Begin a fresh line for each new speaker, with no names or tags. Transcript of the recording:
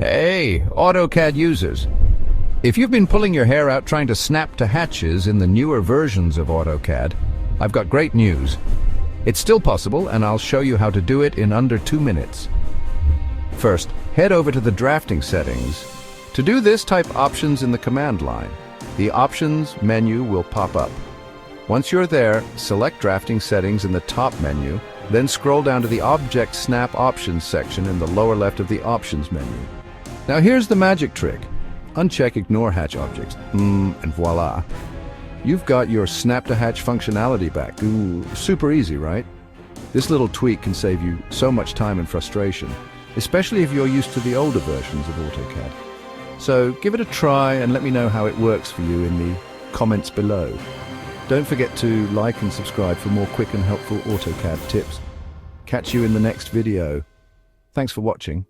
Hey, AutoCAD users. If you've been pulling your hair out trying to snap to hatches in the newer versions of AutoCAD, I've got great news. It's still possible, and I'll show you how to do it in under 2 minutes. First, head over to the drafting settings. To do this, type Options in the command line. The Options menu will pop up. Once you're there, select Drafting Settings in the top menu, then scroll down to the Object Snap Options section in the lower left of the Options menu. Now here's the magic trick. Uncheck Ignore Hatch Objects, and voila. You've got your Snap to Hatch functionality back. Ooh, super easy, right? This little tweak can save you so much time and frustration, especially if you're used to the older versions of AutoCAD. So give it a try and let me know how it works for you in the comments below. Don't forget to like and subscribe for more quick and helpful AutoCAD tips. Catch you in the next video. Thanks for watching.